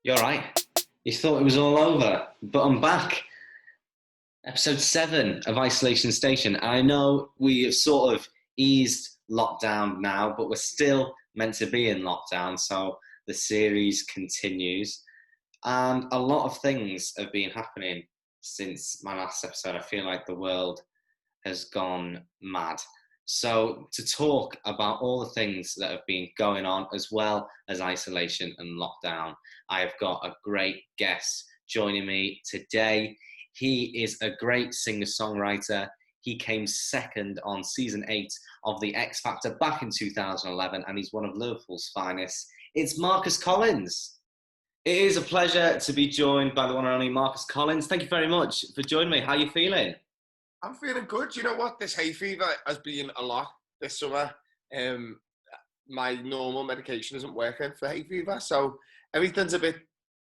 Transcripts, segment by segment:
You're right. You thought it was all over, but I'm back. Episode 7 of Isolation Station. I know we have sort of eased lockdown now, but we're still meant to be in lockdown, so the series continues. And a lot of things have been happening since my last episode. I feel like the world has gone mad. So, to talk about all the things that have been going on, as well as isolation and lockdown, I have got a great guest joining me today. He is a great singer-songwriter. He came second on season 8 of The X Factor back in 2011, and he's one of Liverpool's finest. It's Marcus Collins. It is a pleasure to be joined by the one and only Marcus Collins. Thank you very much for joining me. How are you feeling? I'm feeling good. You know what? This hay fever has been a lot this summer. My normal medication isn't working for hay fever, so everything's a bit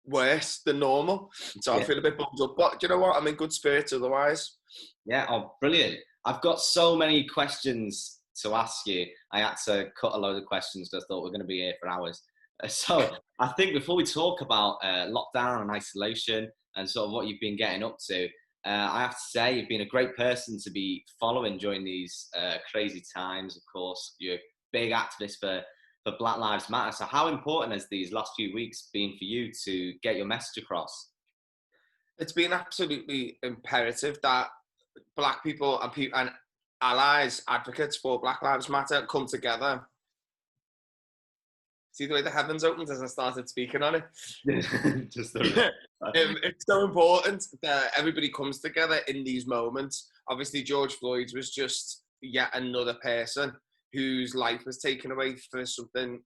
worse than normal. So I feel a bit bummed up. But you know what? I'm in good spirits otherwise. Yeah, oh, brilliant. I've got so many questions to ask you. I had to cut a load of questions because I thought we're going to be here for hours. So I think before we talk about lockdown and isolation and sort of what you've been getting up to, I have to say you've been a great person to be following during these crazy times. Of course, you're a big activist for Black Lives Matter. So how important has these last few weeks been for you to get your message across? It's been absolutely imperative that Black people and allies, advocates for Black Lives Matter come together. See the way the heavens opened as I started speaking on it? It's so important that everybody comes together in these moments. Obviously, George Floyd was just yet another person whose life was taken away for something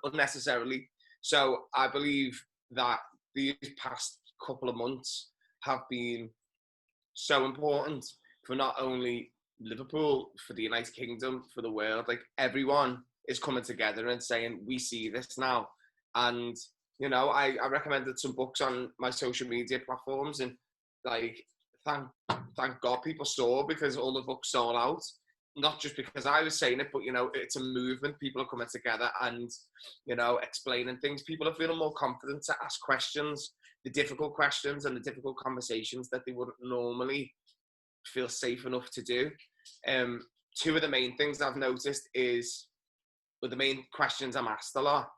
unnecessarily. So I believe that these past couple of months have been so important for not only Liverpool, for the United Kingdom, for the world. Like, everyone is coming together and saying, we see this now. And, you know, I recommended some books on my social media platforms, and like, thank God people saw, because all the books sold out. Not just because I was saying it, but, you know, it's a movement. People are coming together and, you know, explaining things. People are feeling more confident to ask questions, the difficult questions and the difficult conversations that they wouldn't normally feel safe enough to do. Two of the main things I've noticed is, well, the main questions I'm asked a lot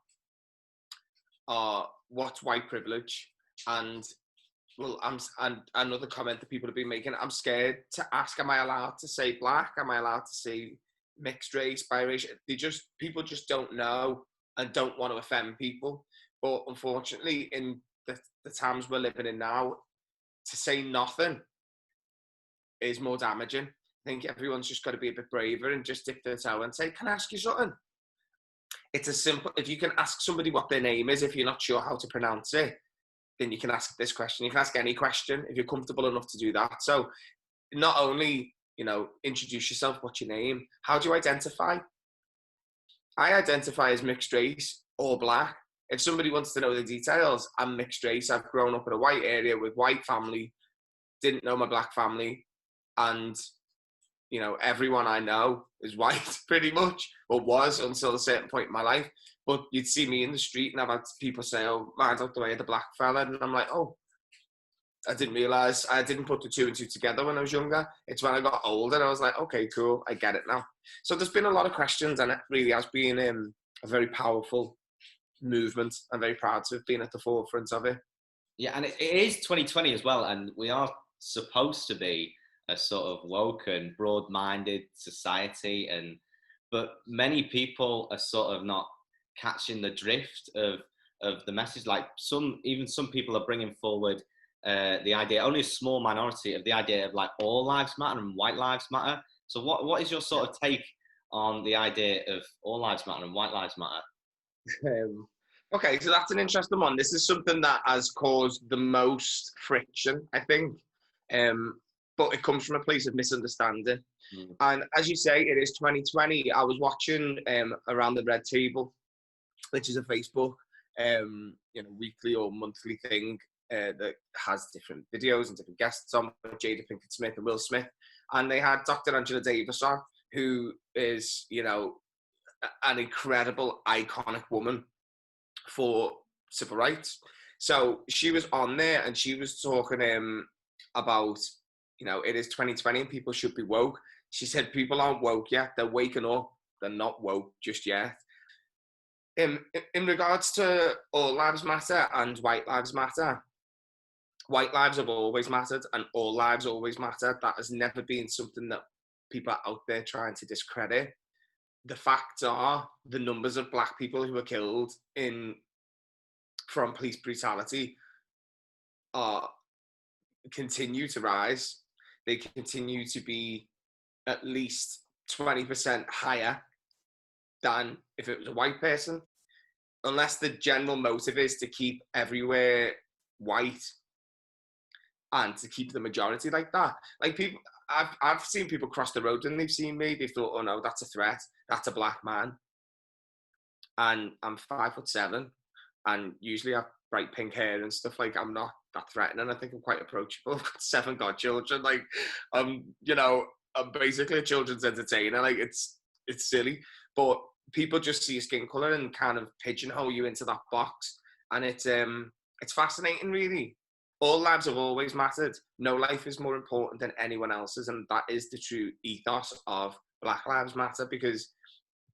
are, what's white privilege? And, well, and another comment that people have been making, I'm scared to ask, am I allowed to say black? Am I allowed to say mixed race, biracial? People just don't know and don't want to offend people. But unfortunately, in the times we're living in now, to say nothing is more damaging. I think everyone's just got to be a bit braver and just dip their toe and say, can I ask you something? It's as simple, if you can ask somebody what their name is, if you're not sure how to pronounce it, then you can ask this question. You can ask any question if you're comfortable enough to do that. So not only, you know, introduce yourself, what's your name? How do you identify? I identify as mixed race or black. If somebody wants to know the details, I'm mixed race. I've grown up in a white area with white family, didn't know my black family, and, you know, everyone I know is white pretty much, or was until a certain point in my life. But you'd see me in the street and I've had people say, oh, mine's out the way of the black fella. And I'm like, oh, I didn't realise, I didn't put the two and two together when I was younger. It's when I got older I was like, okay, cool, I get it now. So there's been a lot of questions, and it really has been a very powerful movement. I'm very proud to have been at the forefront of it. Yeah, and it is 2020 as well, and we are supposed to be a sort of woke and broad-minded society, but many people are sort of not catching the drift of the message. Like some people are bringing forward the idea, only a small minority, of the idea of like all lives matter and white lives matter. So what is your sort of take on the idea of all lives matter and white lives matter? Okay, so that's an interesting one. This is something that has caused the most friction, I think. But it comes from a place of misunderstanding. And as you say, it is 2020. I was watching Around the Red Table, which is a Facebook, weekly or monthly thing that has different videos and different guests on, with Jada Pinkett Smith and Will Smith. And they had Dr. Angela Davis on, who is, you know, an incredible, iconic woman for civil rights. So she was on there and she was talking about, it is 2020 and people should be woke. She said people aren't woke yet. They're waking up. They're not woke just yet. In regards to All Lives Matter and White Lives Matter, white lives have always mattered and all lives always matter. That has never been something that people are out there trying to discredit. The facts are the numbers of black people who are killed from police brutality continue to rise. They continue to be at least 20% higher than if it was a white person, unless the general motive is to keep everywhere white and to keep the majority like that. Like people, I've seen people cross the road and they've seen me. They thought, oh no, that's a threat. That's a black man. And I'm 5'7", and usually I have bright pink hair and stuff. Like I'm not that threatening. I think I'm quite approachable. I've got 7 godchildren. Like I'm basically a children's entertainer. Like it's silly, but people just see your skin color and kind of pigeonhole you into that box, and it's fascinating, really. All lives have always mattered. No life is more important than anyone else's, and that is the true ethos of Black Lives Matter, because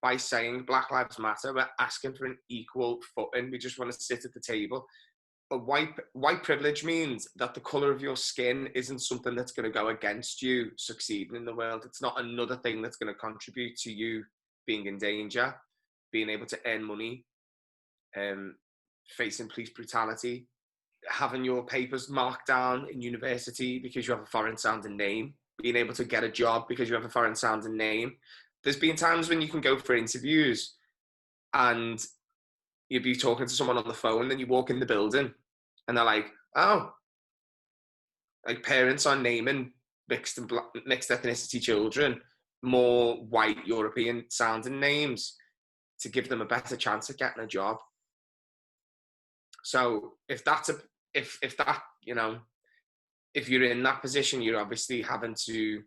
by saying Black Lives Matter, we're asking for an equal footing. We just want to sit at the table. But white privilege means that the colour of your skin isn't something that's going to go against you succeeding in the world. It's not another thing that's going to contribute to you being in danger, being able to earn money, facing police brutality, having your papers marked down in university because you have a foreign sounding name, being able to get a job because you have a foreign sounding name. There's been times when you can go for interviews and you'd be talking to someone on the phone, then you walk in the building and they're like, oh, like parents are naming mixed ethnicity children more white European sounding names to give them a better chance at getting a job. So if you're in that position, you're obviously having to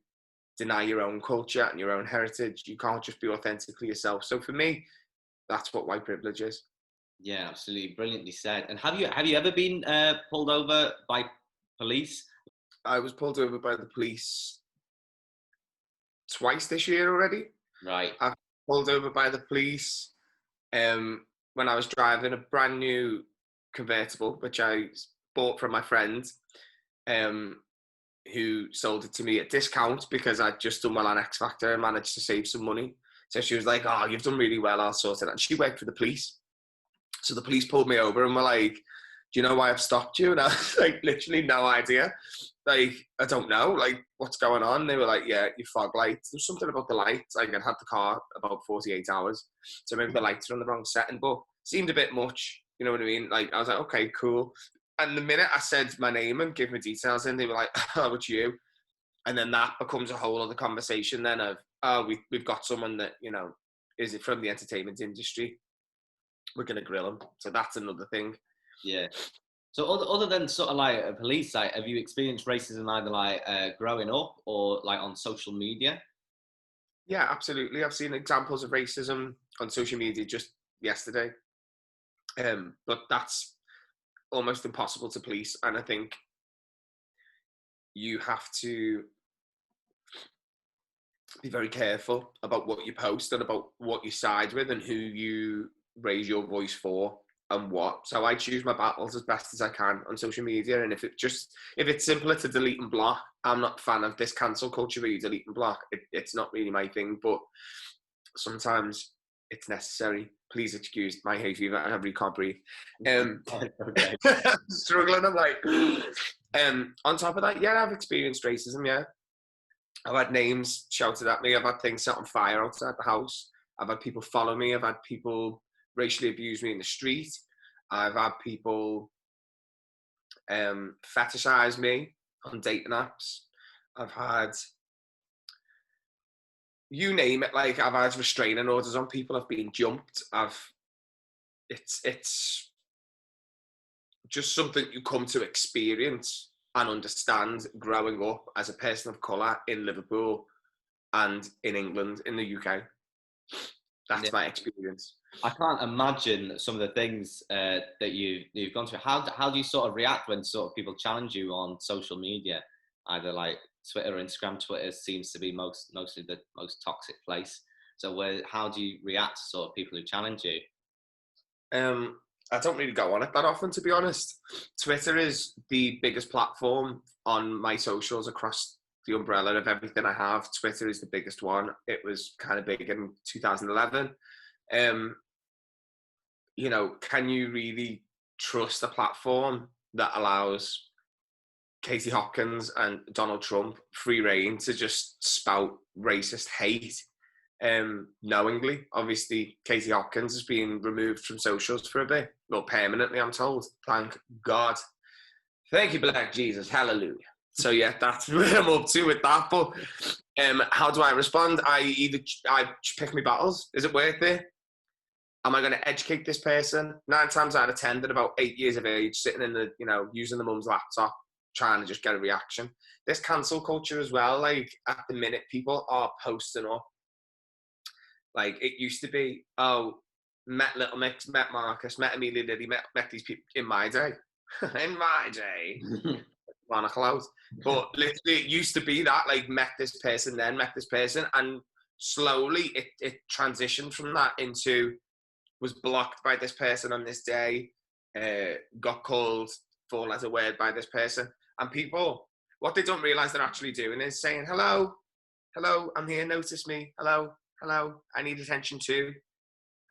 deny your own culture and your own heritage. You can't just be authentically yourself. So for me, that's what white privilege is. Yeah, absolutely, brilliantly said. And have you ever been pulled over by police? I was pulled over by the police twice this year already. Right. I've been pulled over by the police when I was driving a brand new convertible, which I bought from my friend, who sold it to me at discount because I'd just done well on X Factor and managed to save some money. So she was like, oh, you've done really well, I'll sort it out. And she worked for the police. So the police pulled me over and were like, do you know why I've stopped you? And I was like, literally no idea. Like, I don't know, like, what's going on? And they were like, yeah, your fog lights. There's something about the lights. Like, I'd had the car about 48 hours. So maybe the lights are on the wrong setting, but seemed a bit much. You know what I mean? Like, I was like, okay, cool. And the minute I said my name and gave my details in, they were like, oh, it's you. And then that becomes a whole other conversation then of, oh, we've got someone that, is it from the entertainment industry? We're going to grill them. So that's another thing. Yeah. So other than sort of like a police site, have you experienced racism either like growing up or like on social media? Yeah, absolutely. I've seen examples of racism on social media just yesterday. But that's almost impossible to police. And I think you have to be very careful about what you post and about what you side with and who you raise your voice for and what. So I choose my battles as best as I can on social media. And if it's simpler to delete and block, I'm not a fan of this cancel culture where you delete and block. It's not really my thing, but sometimes it's necessary. Please excuse my hay fever. I really can't breathe. Okay. I'm struggling. I'm like, on top of that, yeah, I've experienced racism. Yeah, I've had names shouted at me. I've had things set on fire outside the house. I've had people follow me. I've had people racially abuse me in the street. I've had people fetishize me on dating apps. I've had, you name it, like I've had restraining orders on people. I've been jumped. It's just something you come to experience and understand growing up as a person of colour in Liverpool and in England, in the UK. That's my experience. I can't imagine some of the things that you've gone through. How do you sort of react when sort of people challenge you on social media, either like Twitter or Instagram? Twitter seems to be mostly the most toxic place. So how do you react to sort of people who challenge you? I don't really go on it that often, to be honest. Twitter is the biggest platform on my socials across the umbrella of everything I have. Twitter is the biggest one. It was kind of big in 2011. You know, can you really trust a platform that allows Katie Hopkins and Donald Trump free reign to just spout racist hate knowingly? Obviously, Katie Hopkins has been removed from socials for a bit. Well, permanently, I'm told. Thank God. Thank you, Black Jesus. Hallelujah. So yeah, that's what I'm up to with that. But how do I respond? I pick my battles. Is it worth it? Am I going to educate this person? 9 times out of 10, they're about 8 years of age, sitting in the, you know, using the mum's laptop, trying to just get a reaction. This cancel culture as well, like at the minute, people are posting up. Like it used to be, oh, met Little Mix, met Marcus, met Amelia Liddy, met these people in my day. In my day. Cloud. But literally it used to be that, like, met this person, then met this person, and slowly it transitioned from that into was blocked by this person on this day, got called 4-letter word by this person. And people, what they don't realise they're actually doing is saying, hello, I'm here, notice me, hello, I need attention too,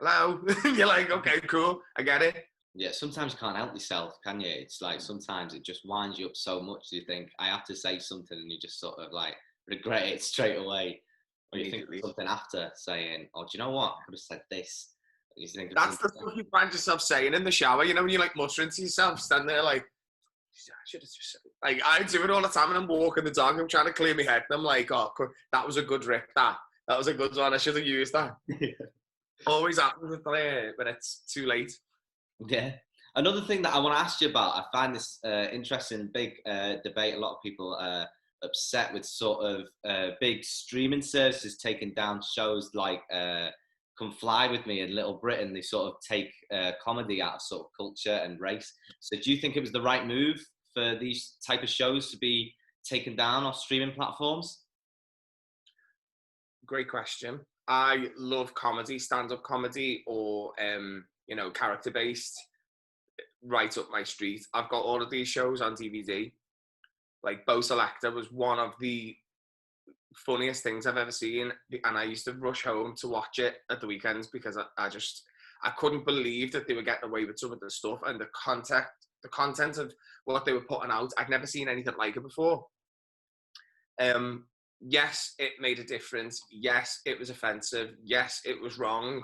hello. You're like, okay, cool, I get it. Yeah, sometimes you can't help yourself, can you? It's like sometimes it just winds you up so much you think, I have to say something, and you just sort of like regret it straight away. Or you think of something after saying, oh, do you know what? I could have said this. You think that's the stuff you find yourself saying in the shower, you know, when you're like muttering to yourself, standing there like, I should have just said it. Like, I do it all the time, and I'm walking the dog, I'm trying to clear my head, and I'm like, oh, that was a good rip, that was a good one, I should have used that. Always happens when it's too late. Yeah. Another thing that I want to ask you about, I find this interesting, big debate. A lot of people are upset with sort of big streaming services taking down shows like Come Fly With Me in Little Britain. They sort of take comedy out of sort of culture and race. So do you think it was the right move for these type of shows to be taken down off streaming platforms? Great question. I love comedy, stand-up comedy, or you know, character-based, right up my street. I've got all of these shows on DVD. Like, Bo Selector was one of the funniest things I've ever seen, and I used to rush home to watch it at the weekends because I couldn't believe that they were getting away with some of the stuff, and the content of what they were putting out. I'd never seen anything like it before. Yes, it made a difference. Yes, it was offensive. Yes, it was wrong.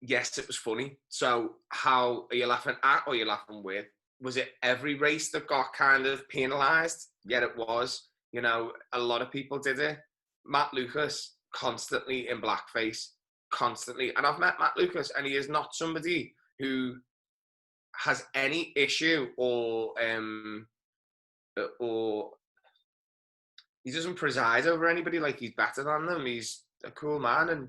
Yes, it was funny. So how are you laughing at, or are you laughing with? Was it every race that got kind of penalised? Yeah, it was. You know, a lot of people did it. Matt Lucas, constantly in blackface, constantly. And I've met Matt Lucas, and he is not somebody who has any issue or he doesn't preside over anybody like he's better than them. He's a cool man, and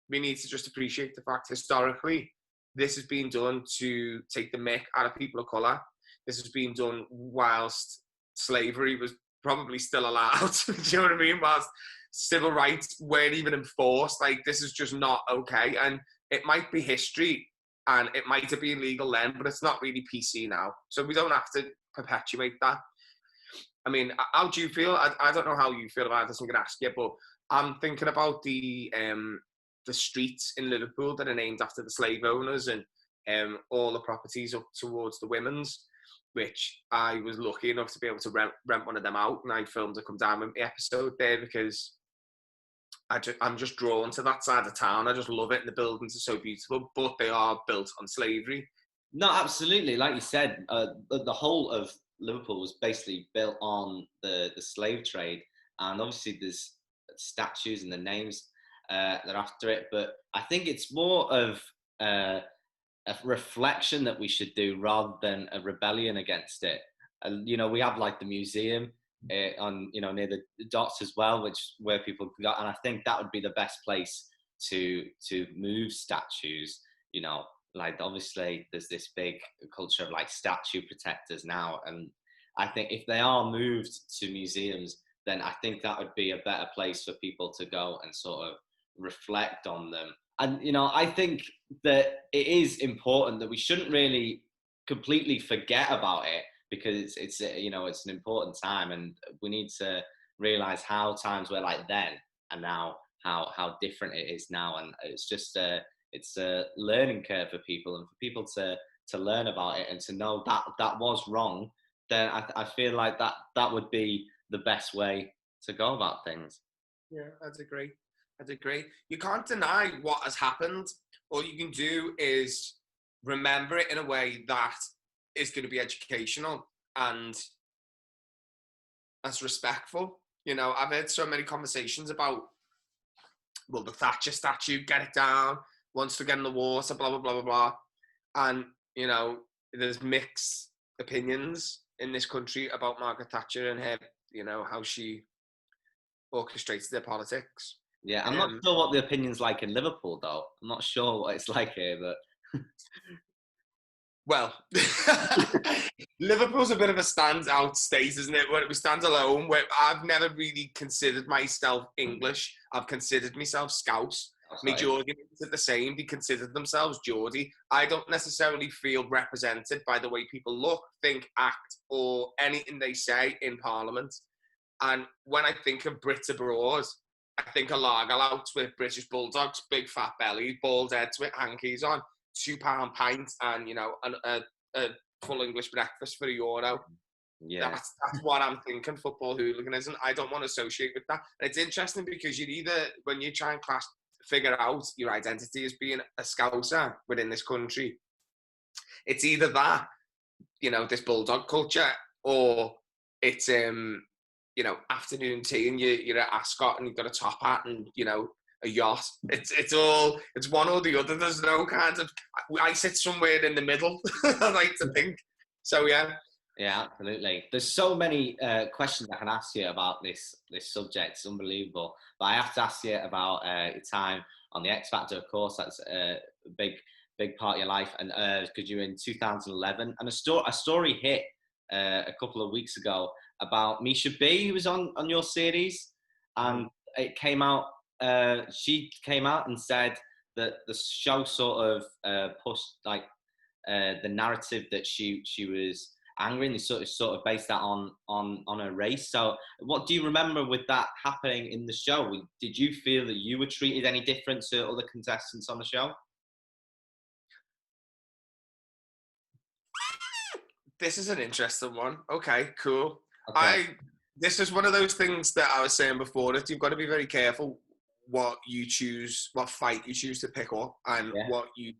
we need to just appreciate the fact historically this has been done to take the mick out of people of colour. This has been done whilst slavery was probably still allowed. Do you know what I mean? Whilst civil rights weren't even enforced. Like, this is just not okay. And it might be history, and it might have been legal then, but it's not really PC now. So we don't have to perpetuate that. I mean, how do you feel? I don't know how you feel about this. I'm going to ask you, but I'm thinking about the streets in Liverpool that are named after the slave owners, and all the properties up towards the women's, which I was lucky enough to be able to rent one of them out, and I filmed a Come Down With Me episode there because I'm just drawn to that side of town. I just love it, and the buildings are so beautiful, but they are built on slavery. No, absolutely. Like you said, the whole of Liverpool was basically built on the slave trade, and obviously there's statues and the names that are after it, but I think it's more of a reflection that we should do rather than a rebellion against it. And you know, we have like the museum on, you know, near the dots as well, where people got, and I think that would be the best place to move statues. You know, like obviously there's this big culture of like statue protectors now, and I think if they are moved to museums, then I think that would be a better place for people to go and sort of reflect on them. And you know, I think that it is important that we shouldn't really completely forget about it, because it's you know, it's an important time, and we need to realize how times were like then and now, how different it is now. And it's just it's a learning curve for people, and for people to learn about it and to know that that was wrong, then I feel like that would be the best way to go about things. Yeah, I'd agree. I'd agree. You can't deny what has happened. All you can do is remember it in a way that is going to be educational and as respectful. You know, I've heard so many conversations about, well, the Thatcher statue, get it down, wants to get in the water, blah, blah, blah, blah, blah. And, you know, there's mixed opinions in this country about Margaret Thatcher and her, you know, how she orchestrated their politics. Yeah, I'm not sure what the opinion's like in Liverpool, though. I'm not sure what it's like here, but well, Liverpool's a bit of a standout state, isn't it? Where we stand alone. Where I've never really considered myself English. I've considered myself Scouse. Majority did the same. They considered themselves Geordie. I don't necessarily feel represented by the way people look, think, act, or anything they say in Parliament. And when I think of Brits abroad, I think of lager louts with British bulldogs, big fat bellies, bald heads with hankies on, £2 pint, and, you know, a full English breakfast for €1. yeah, That's what I'm thinking. Football hooliganism. I don't want to associate with that. And it's interesting because you're either, when you try and figure out your identity as being a Scouser within this country, it's either that, you know, this bulldog culture, or it's you know, afternoon tea and you're at Ascot and you've got a top hat and, you know, a yacht. It's one or the other. There's no kind of, I sit somewhere in the middle, I like to think. So yeah. Yeah, absolutely. There's so many questions I can ask you about this subject. It's unbelievable. But I have to ask you about your time on the X Factor. Of course, that's a big part of your life. And because you were in 2011, and a story hit a couple of weeks ago about Misha B, who was on your series, and it came out. She came out and said that the show sort of pushed like the narrative that she was angry, and they sort of based that on a race. So what do you remember with that happening in the show? Did you feel that you were treated any different to other contestants on the show? This is an interesting one. Okay, cool. Okay. This is one of those things that I was saying before, that you've got to be very careful what you choose, what fight you choose to pick up, and what you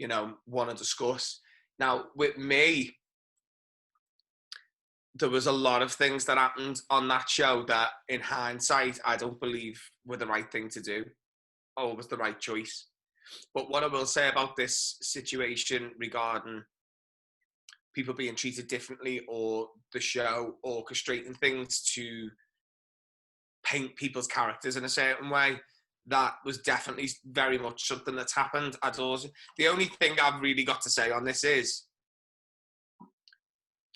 know, want to discuss. Now, with me, there was a lot of things that happened on that show that, in hindsight, I don't believe were the right thing to do, or was the right choice. But what I will say about this situation regarding people being treated differently, or the show orchestrating things to paint people's characters in a certain way, that was definitely very much something that's happened. The only thing I've really got to say on this is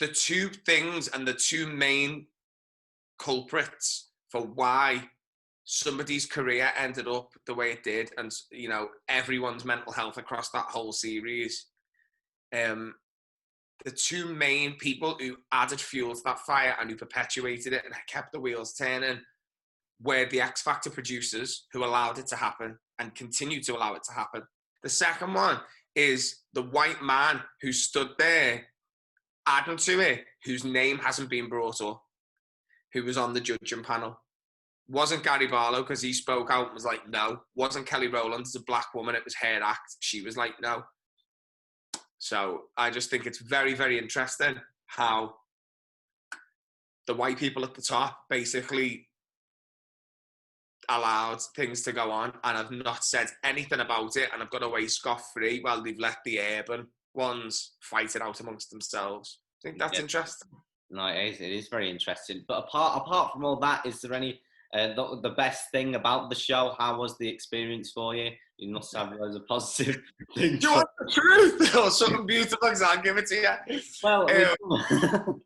the two things, and the two main culprits for why somebody's career ended up the way it did, and, you know, everyone's mental health across that whole series. The two main people who added fuel to that fire and who perpetuated it and kept the wheels turning were the X Factor producers, who allowed it to happen and continue to allow it to happen. The second one is the white man who stood there adding to it, whose name hasn't been brought up, who was on the judging panel. Wasn't Gary Barlow, because he spoke out and was like, no. Wasn't Kelly Rowland, as a black woman, it was her act. She was like, no. So I just think it's very, very interesting how the white people at the top basically allowed things to go on and have not said anything about it, and have got away scot-free while they've let the urban ones fight it out amongst themselves. I think that's interesting. No, it is very interesting. But apart from all that, is there any the best thing about the show? How was the experience for you? You must have loads of positive Do things. you want the truth or something beautiful? Because I'll give it to Well, you.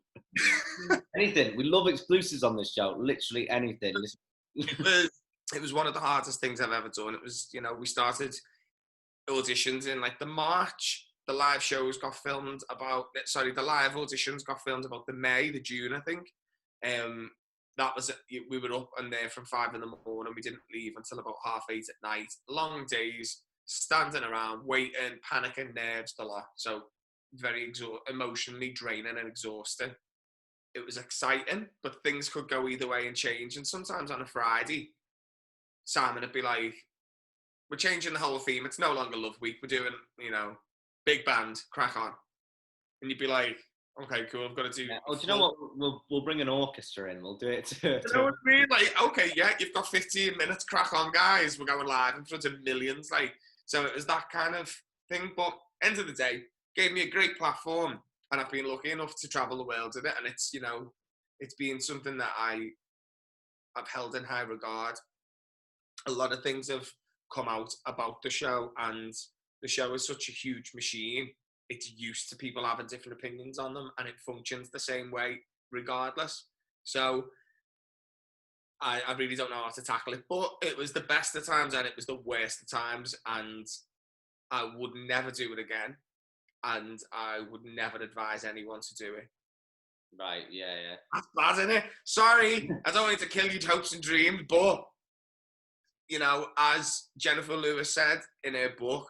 anything. We love exclusives on this show. Literally anything. It was one of the hardest things I've ever done. It was, we started auditions in like the March. The live shows got filmed the live auditions got filmed about the June, I think. That was it. We were up and there from 5 in the morning. We didn't leave until about 8:30 at night. Long days, standing around, waiting, panicking, nerves, the lot. So very emotionally draining and exhausting. It was exciting, but things could go either way and change. And sometimes on a Friday, Simon would be like, we're changing the whole theme. It's no longer Love Week. We're doing, big band, crack on. And you'd be like, okay, cool. I've got to do. Yeah. Oh, do you know what? We'll bring an orchestra in. We'll do it. You know what I mean? Like, okay, yeah, you've got 15 minutes. Crack on, guys. We're going live in front of millions. Like, so it was that kind of thing. But end of the day, gave me a great platform, and I've been lucky enough to travel the world with it. And it's, it's been something that I've held in high regard. A lot of things have come out about the show, and the show is such a huge machine. It's used to people having different opinions on them, and it functions the same way regardless. So I really don't know how to tackle it, but it was the best of times and it was the worst of times, and I would never do it again, and I would never advise anyone to do it. Right, yeah. That's bad, isn't it? Sorry, I don't want to kill your hopes and dreams, but as Jennifer Lewis said in her book,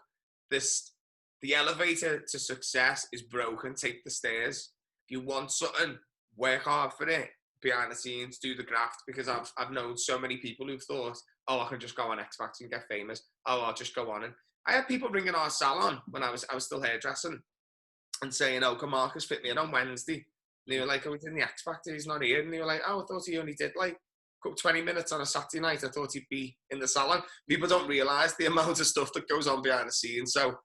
the elevator to success is broken. Take the stairs. If you want something, work hard for it. Behind the scenes, do the graft. Because I've known so many people who've thought, oh, I can just go on X Factor and get famous. Oh, I'll just go on. And I had people ringing our salon when I was still hairdressing and saying, oh, can Marcus fit me in on Wednesday? And they were like, oh, he's in the X Factor, he's not here. And they were like, oh, I thought he only did like 20 minutes on a Saturday night. I thought he'd be in the salon. People don't realise the amount of stuff that goes on behind the scenes. So,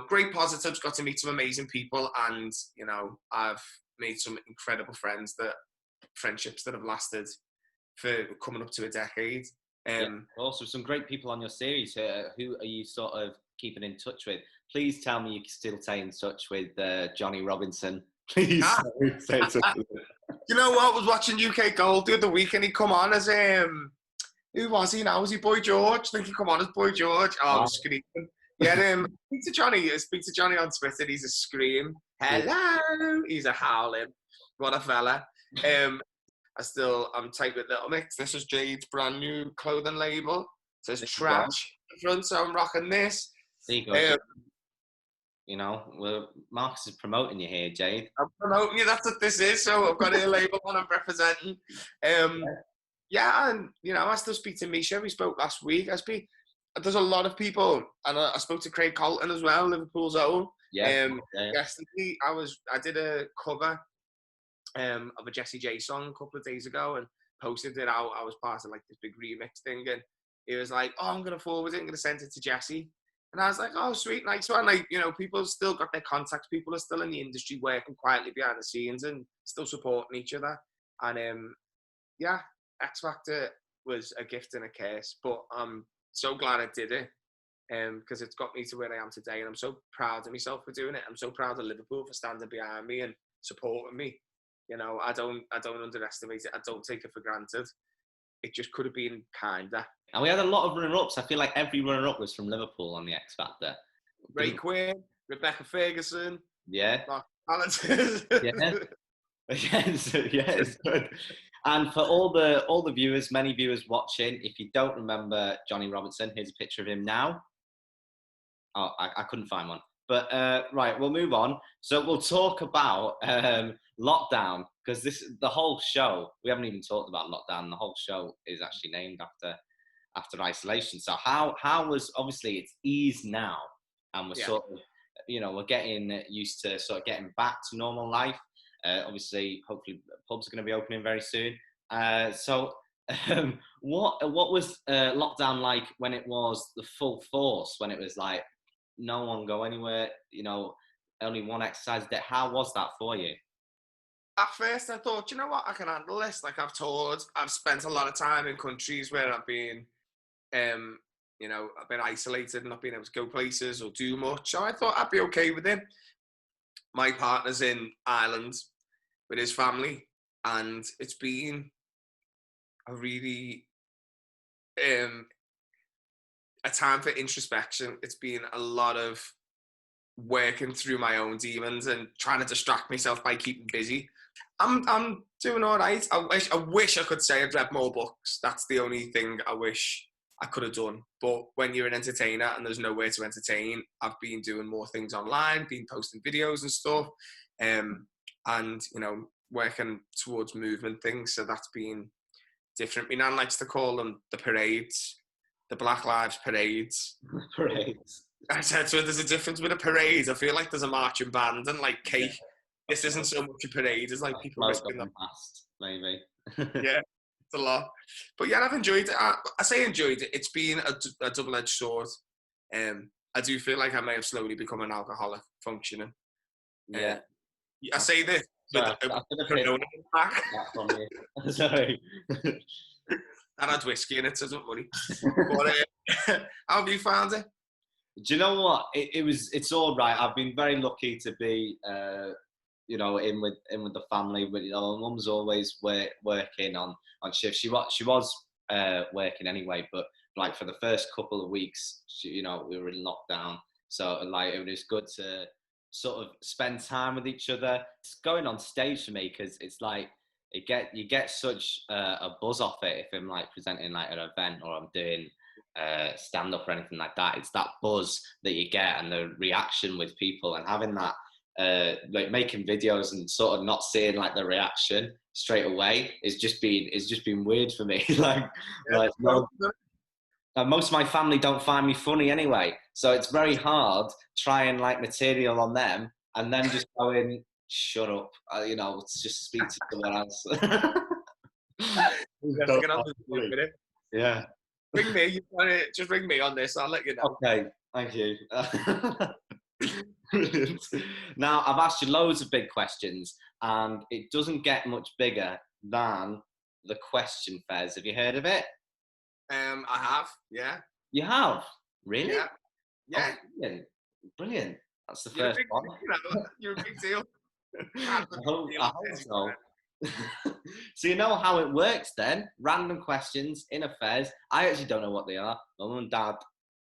great positives, got to meet some amazing people, and, I've made some incredible friendships that have lasted for coming up to a decade. Also, some great people on your series. Who are you sort of keeping in touch with? Please tell me you can still stay in touch with Johnny Robinson. Please stay in touch with him. You know what? I was watching UK Gold the other week, and he come on as who was he now? Was he Boy George? I think he come on as Boy George. Oh, I was screaming. Yeah, speak to Johnny on Twitter. He's a scream. Hello. He's a howling. What a fella. I'm tight with Little Mix. This is Jade's brand new clothing label. It says trash in front, so I'm rocking this. There you go. Marcus is promoting you here, Jade. I'm promoting you. That's what this is. So I've got a label on I'm representing. Yeah, and I still speak to Misha. We spoke last week. There's a lot of people, and I spoke to Craig Colton as well, Liverpool's own. Yesterday, I did a cover of a Jessie J song a couple of days ago and posted it out. I was part of like this big remix thing, and he was like, "Oh, I'm gonna forward it. I'm gonna send it to Jessie." And I was like, "Oh, sweet, nice one." Like, people still got their contacts. People are still in the industry, working quietly behind the scenes and still supporting each other. And X Factor was a gift and a curse, but I'm so glad I did it. Because it's got me to where I am today, and I'm so proud of myself for doing it. I'm so proud of Liverpool for standing behind me and supporting me. I don't underestimate it. I don't take it for granted. It just could have been kinder. And we had a lot of runner-ups. I feel like every runner-up was from Liverpool on the X Factor. Ray Quinn, Rebecca Ferguson. Yeah. Mark Yeah. Yes. Good. And for all the viewers, many viewers watching, if you don't remember Johnny Robinson, here's a picture of him now. Oh, I couldn't find one. But right, we'll move on. So we'll talk about lockdown, because the whole show, we haven't even talked about lockdown. The whole show is actually named after isolation. So how was, obviously it's eased now, and we're sort of, we're getting used to sort of getting back to normal life. Obviously, hopefully pubs are going to be opening very soon. What was lockdown like when it was the full force, when it was like no one go anywhere, only one exercise a day? How was that for you? At first, I thought, you know what, I can handle this. Like, I've toured, I've spent a lot of time in countries where I've been, um, a bit isolated and not being able to go places or do much. So I thought I'd be okay with it. My partner's in Ireland with his family, and it's been a really um, a time for introspection. It's been a lot of working through my own demons and trying to distract myself by keeping busy. I'm doing all right. I wish I could say I'd read more books. That's the only thing I wish I could have done. But when you're an entertainer and there's nowhere to entertain, I've been doing more things online, been posting videos and stuff, and working towards movement things. So that's been different. My nan likes to call them the parades, the Black Lives parades. Parades. I said, so there's a difference with a parade. I feel like there's a marching band and like cake. Yeah. This isn't so much a parade. It's like people risking them. Past, maybe. Yeah, it's a lot. But yeah, I've enjoyed it. I say enjoyed it. It's been a double-edged sword. I do feel like I may have slowly become an alcoholic functioning. Yeah. I say this with Corona back. From you. Sorry. That had whiskey in it, so don't worry. But how have you found it? Do you know what? It's all right. I've been very lucky to be, in with the family. But mum's always working on shift. She was working anyway, but like for the first couple of weeks, we were in lockdown. So like it was good to sort of spend time with each other. It's going on stage for me because it's like you get such a buzz off it if I'm like presenting like an event or I'm doing stand up or anything like that. It's that buzz that you get and the reaction with people, and having that like making videos and sort of not seeing like the reaction straight away it's just been weird for me. Most of my family don't find me funny anyway, so it's very hard trying like material on them and then just going, shut up, just speak to someone else. Yeah. Ring me. Just ring me on this. I'll let you know. Okay, thank you. Brilliant. Now, I've asked you loads of big questions, and it doesn't get much bigger than the question fez. Have you heard of it? I have. Yeah. You have? Really? Yeah. Yeah. Oh, brilliant. Brilliant. That's the You're first one. You're a big deal. I hope so. So you know how it works then? Random questions in a fez. I actually don't know what they are. My mum and dad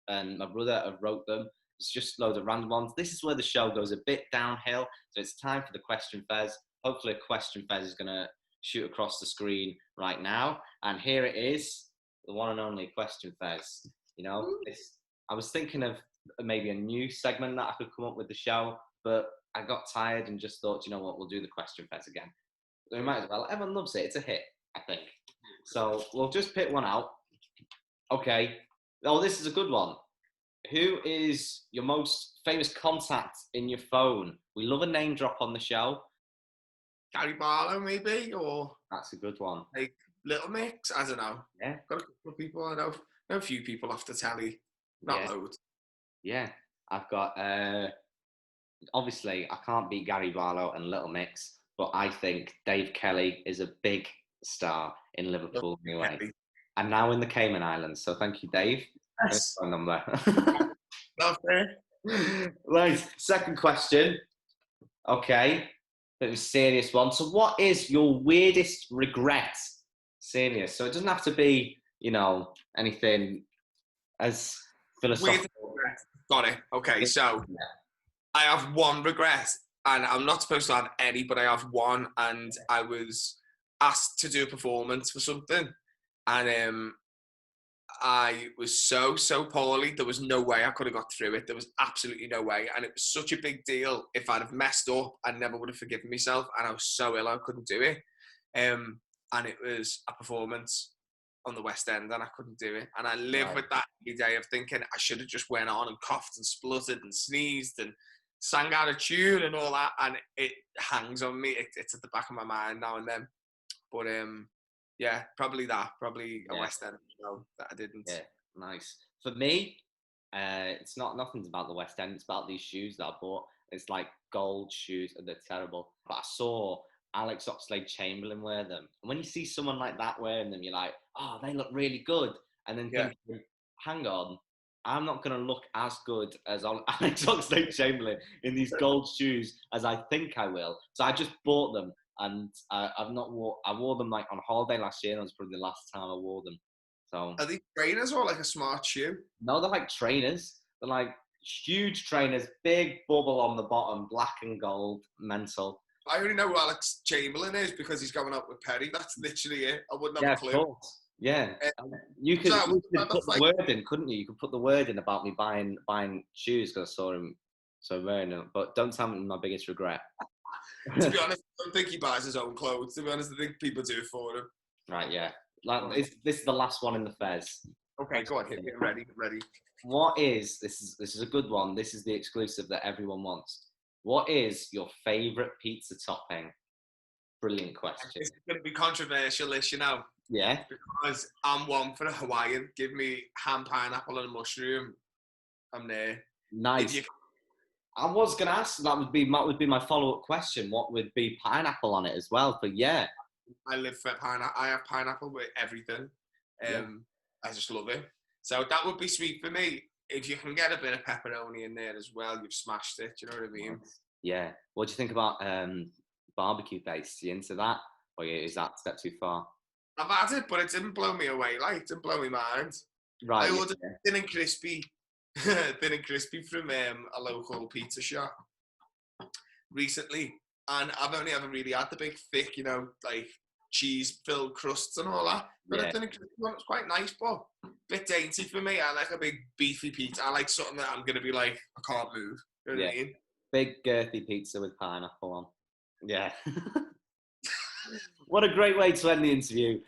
and my brother have wrote them. It's just loads of random ones. This is where the show goes a bit downhill. So it's time for the question fez. Hopefully a question fez is going to shoot across the screen right now. And here it is, the one and only question fez. I was thinking of maybe a new segment that I could come up with the show, but I got tired and just thought, you know what, we'll do the question fez again. We might as well. Everyone loves it. It's a hit, I think. So we'll just pick one out. Okay. Oh, this is a good one. Who is your most famous contact in your phone? We love a name drop on the show. Gary Barlow, maybe, or that's a good one. Like Little Mix. I don't know. Yeah. Got a couple of people I know. A few people off the telly. Not loads. Yeah. I've got. Obviously, I can't beat Gary Barlow and Little Mix. But I think Dave Kelly is a big star in Liverpool anyway. And now in the Cayman Islands. So thank you, Dave. Yes. Phone number. Okay. Right, second question. Okay, bit of a serious one. So what is your weirdest regret? Serious. So it doesn't have to be, anything as philosophical. Got it. Okay, so I have one regret. And I'm not supposed to have any, but I have one. And I was asked to do a performance for something. And I was so poorly. There was no way I could have got through it. There was absolutely no way. And it was such a big deal. If I'd have messed up, I never would have forgiven myself. And I was so ill, I couldn't do it. And it was a performance on the West End, and I couldn't do it. And I live with that every day of thinking I should have just went on and coughed and spluttered and sneezed and sang out of tune and all that, and it hangs on me. It's at the back of my mind now and then. But probably a West End show that I didn't. Yeah, nice. For me, it's nothing's about the West End. It's about these shoes that I bought. It's like gold shoes, and they're terrible. But I saw Alex Oxlade-Chamberlain wear them. And when you see someone like that wearing them, you're like, oh, they look really good. And then thinking, hang on, I'm not going to look as good as Alex Oxlade-Chamberlain in these gold shoes as I think I will. So I just bought them, and I wore them like on holiday last year, and that was probably the last time I wore them. So are they trainers or like a smart shoe? no, they're like trainers. They're like huge trainers, big bubble on the bottom, black and gold, mental. I only know who Alex Chamberlain is because he's going out with Perry. That's literally it. I wouldn't have a clue. Of course. Yeah, you could put the word in, couldn't you? You could put the word in about me buying shoes because I saw him wearing them. But don't tell me my biggest regret. To be honest, I don't think he buys his own clothes. To be honest, I think people do it for him. Right, yeah. Like this is the last one in the Fez. Okay, go on, hit me. Ready. What is this is a good one. This is the exclusive that everyone wants. What is your favourite pizza topping? Brilliant question. It's going to be controversial, you know. Yeah. Because I'm one for a Hawaiian. Give me ham, pineapple, and a mushroom. I'm there. Nice. I was going to ask, that would be my follow-up question. What would be pineapple on it as well? But yeah. I live for pineapple. I have pineapple with everything. I just love it. So that would be sweet for me. If you can get a bit of pepperoni in there as well, you've smashed it. Do you know what I mean? Yeah. What do you think about barbecue base? Are you into that? Or is that a step too far? I've had it, but it didn't blow me away. Like, it didn't blow my mind. Right. I ordered thin and crispy from a local pizza shop recently. And I've only ever really had the big, thick, you know, like cheese-filled crusts and all that. But I think it was quite nice, but a bit dainty for me. I like a big, beefy pizza. I like something that I'm going to be like, I can't move. You know what I mean? Big, girthy pizza with pineapple on. Yeah. What a great way to end the interview.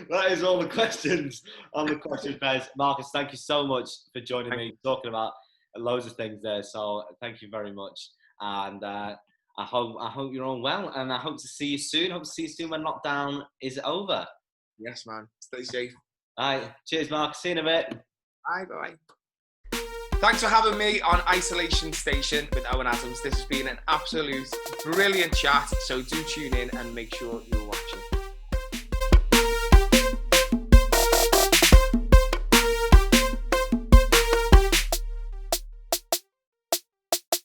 That is all the questions on the question phase. Marcus, thank you so much for joining me, talking about loads of things there. So thank you very much. And I hope you're all well, and I hope to see you soon. Hope to see you soon when lockdown is over. Yes, man. Stay safe. All right. Cheers, Marcus. See you in a bit. Bye. Thanks for having me on Isolation Station with Owen Adams. This has been an absolute brilliant chat. So do tune in and make sure you're watching.